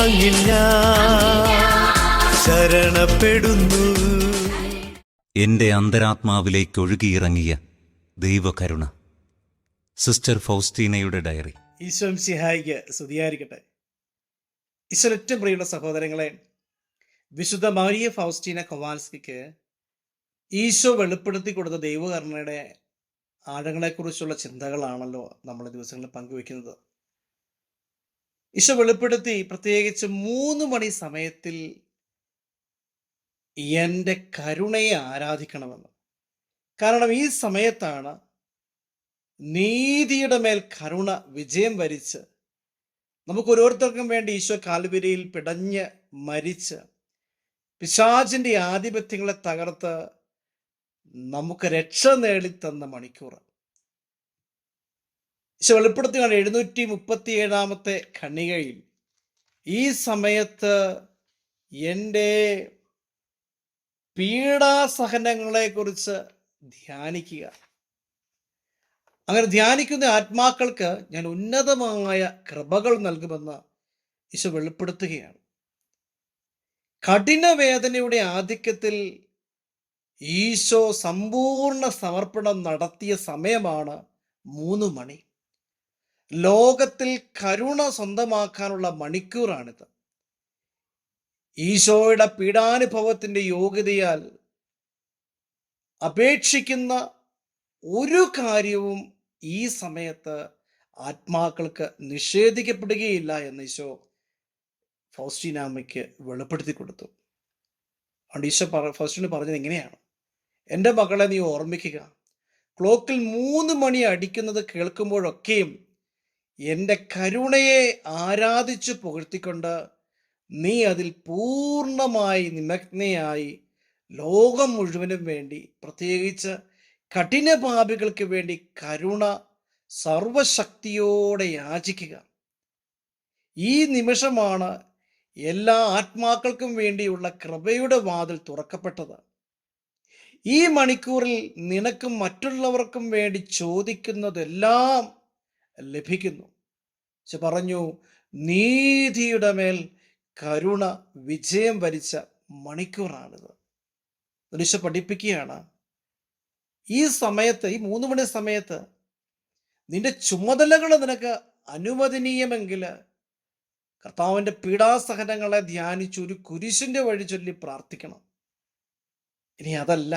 അങ്ങിൽ ഞാൻ ശരണപ്പെടുന്നു. എന്റെ അന്തരാത്മാവിലേക്ക് ഒഴുകിയിറങ്ങിയ ദൈവകരുണ. സിസ്റ്റർ ഫൗസ്റ്റീനയുടെ ഡയറി. ഈശോ മിശിഹായിക്ക് സ്തുതിയായിരിക്കട്ടെ. ഈശോയിൽ ഏറ്റവും പ്രിയമുള്ള സഹോദരങ്ങളെ, വിശുദ്ധ മരിയ ഫൗസ്റ്റീന കൊവാൽസ്കിക്ക് ഈശോ വെളിപ്പെടുത്തി കൊടുത്ത ദൈവകരുണയുടെ ആഴങ്ങളെക്കുറിച്ചുള്ള ചിന്തകളാണല്ലോ നമ്മൾ ദിവസങ്ങളിൽ പങ്കുവെക്കുന്നത്. ഈശോ വെളിപ്പെടുത്തി പ്രത്യേകിച്ച് 3 മണി സമയത്തിൽ എൻ്റെ കരുണയെ ആരാധിക്കണമെന്ന്. കാരണം ഈ സമയത്താണ് നീതിയുടെ മേൽ കരുണ വിജയം വരിച്ച് നമുക്ക് ഓരോരുത്തർക്കും വേണ്ടി ഈശോ കാൽവരിയിൽ പിടഞ്ഞ് മരിച്ച് പിശാചിൻ്റെ ആധിപത്യങ്ങളെ തകർത്ത് നമുക്ക് രക്ഷ നേടിത്തന്ന മണിക്കൂർ. ഈശോ വെളിപ്പെടുത്തുകയാണ് 737 ഖണ്ഡികയിൽ ഈ സമയത്ത് എൻ്റെ പീഡാസഹനങ്ങളെ കുറിച്ച് ധ്യാനിക്കുക. അങ്ങനെ ധ്യാനിക്കുന്ന ആത്മാക്കൾക്ക് ഞാൻ ഉന്നതമായ കൃപകൾ നൽകുമെന്ന് ഈശോ വെളിപ്പെടുത്തുകയാണ്. കഠിന വേദനയുടെ ആധിക്യത്തിൽ ഈശോ സമ്പൂർണ്ണ സമർപ്പണം നടത്തിയ സമയമാണ് 3 മണി. ലോകത്തിൽ കരുണ സ്വന്തമാക്കാനുള്ള മണിക്കൂറാണിത്. ഈശോയുടെ പീഡാനുഭവത്തിൻ്റെ യോഗ്യതയാൽ അപേക്ഷിക്കുന്ന ഒരു കാര്യവും ഈ സമയത്ത് ആത്മാക്കൾക്ക് നിഷേധിക്കപ്പെടുകയില്ല എന്ന് ഈശോ ഫൗസ്റ്റീനാമ്മയ്ക്ക് വെളിപ്പെടുത്തി കൊടുത്തു. അതുകൊണ്ട് ഈശോ ഫൗസ്റ്റീന പറഞ്ഞത് എങ്ങനെയാണ്? എൻ്റെ മകളെ നീ ഓർമ്മിക്കുക, ക്ലോക്കിൽ 3 മണി അടിക്കുന്നത് കേൾക്കുമ്പോഴൊക്കെയും എൻ്റെ കരുണയെ ആരാധിച്ചു പുകഴ്ത്തിക്കൊണ്ട് നീ അതിൽ പൂർണ്ണമായി നിമഗ്നയായി ലോകം മുഴുവനും വേണ്ടി, പ്രത്യേകിച്ച് കഠിനപാപികൾക്ക് വേണ്ടി കരുണ സർവശക്തിയോടെ യാചിക്കുക. ഈ നിമിഷമാണ് എല്ലാ ആത്മാക്കൾക്കും വേണ്ടിയുള്ള കൃപയുടെ വാതിൽ തുറക്കപ്പെട്ടത്. ഈ മണിക്കൂറിൽ നിനക്കും മറ്റുള്ളവർക്കും വേണ്ടി ചോദിക്കുന്നതെല്ലാം ലഭിക്കുന്നു. പറഞ്ഞു, നീതിയുടെ മേൽ കരുണ വിജയം വരിച്ച മണിക്കൂറാണിത്. ഈശോ പഠിപ്പിക്കുകയാണ്, ഈ സമയത്ത്, ഈ 3 മണി സമയത്ത് നിന്റെ ചുമതലകൾ നിനക്ക് അനുവദനീയമെങ്കിൽ കർത്താവിൻ്റെ പീഡാസഹനങ്ങളെ ധ്യാനിച്ച് ഒരു കുരിശിൻ്റെ വഴി ചൊല്ലി പ്രാർത്ഥിക്കണം. ഇനി അതല്ല,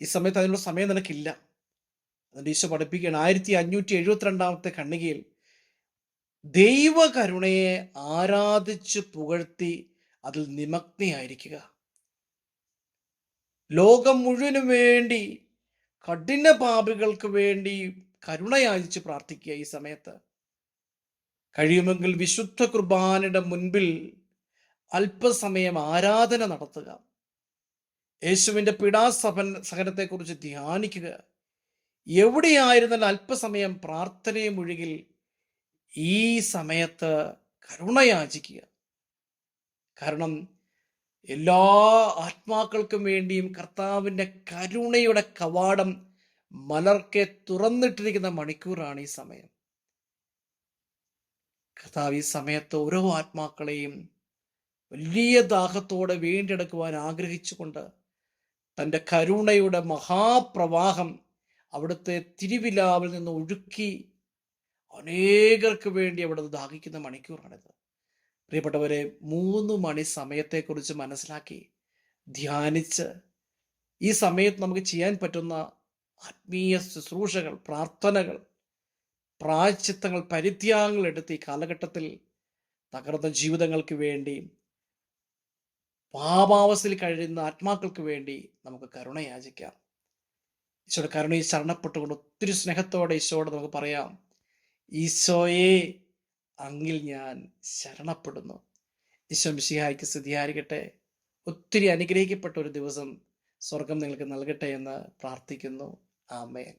ഈ സമയത്ത് അതിനുള്ള സമയം നിനക്കില്ല. അതുകൊണ്ട് ഈശോ പഠിപ്പിക്കുകയാണ് 1572 ഖണ്ഡികയിൽ ദൈവകരുണയെ ആരാധിച്ച് പുകഴ്ത്തി അതിൽ നിമഗ്നയായിരിക്കുക. ലോകം മുഴുവനും വേണ്ടി, കഠിന പാപികൾക്ക് വേണ്ടി കരുണയാചിച്ച് പ്രാർത്ഥിക്കുക. ഈ സമയത്ത് കഴിയുമെങ്കിൽ വിശുദ്ധ കുർബാനയുടെ മുൻപിൽ അല്പസമയം ആരാധന നടത്തുക. യേശുവിൻ്റെ പീഡാസഹനത്തെക്കുറിച്ച് ധ്യാനിക്കുക. എവിടെയായിരുന്നാൽ അല്പസമയം പ്രാർത്ഥനയെ മുഴുകിൽ ഈ സമയത്ത് കരുണയാചിക്കുക. കാരണം എല്ലാ ആത്മാക്കൾക്കും വേണ്ടിയും കർത്താവിൻ്റെ കരുണയുടെ കവാടം മലർക്കെ തുറന്നിട്ടിരിക്കുന്ന മണിക്കൂറാണ് ഈ സമയം. കർത്താവ് ഈ സമയത്ത് ഓരോ ആത്മാക്കളെയും വലിയ ദാഹത്തോടെ വീണ്ടെടുക്കുവാൻ ആഗ്രഹിച്ചുകൊണ്ട് തൻ്റെ കരുണയുടെ മഹാപ്രവാഹം അവിടുത്തെ തിരുവിലാവിൽ നിന്ന് ഒഴുക്കി അനേകർക്ക് വേണ്ടി അവിടുന്ന് ദാഹിക്കുന്ന മണിക്കൂറാണിത്. പ്രിയപ്പെട്ടവരെ, 3 മണി സമയത്തെക്കുറിച്ച് മനസ്സിലാക്കി ധ്യാനിച്ച് ഈ സമയത്ത് നമുക്ക് ചെയ്യാൻ പറ്റുന്ന ആത്മീയ ശുശ്രൂഷകൾ, പ്രാർത്ഥനകൾ, പ്രായശ്ചിത്തങ്ങൾ, പരിത്യാഗങ്ങൾ എടുത്ത് ഈ കാലഘട്ടത്തിൽ തകർന്ന ജീവിതങ്ങൾക്ക് വേണ്ടി, പാപാവസ്ഥയിൽ കഴിയുന്ന ആത്മാക്കൾക്ക് വേണ്ടി നമുക്ക് കരുണ യാചിക്കാം. ഈശോയുടെ കരുണയിൽ ശരണപ്പെട്ടുകൊണ്ട് ഒത്തിരി സ്നേഹത്തോടെ ഈശോയോട് നമുക്ക് പറയാം, ഈശോയെ അങ്ങിൽ ഞാൻ ശരണപ്പെടുന്നു. ഈശോ മിശിഹായ്ക്ക് സ്തുതിയായിരിക്കട്ടെ. ഒത്തിരി അനുഗ്രഹിക്കപ്പെട്ട ഒരു ദിവസം സ്വർഗം നിങ്ങൾക്ക് നൽകട്ടെ എന്ന് പ്രാർത്ഥിക്കുന്നു. ആമേൻ.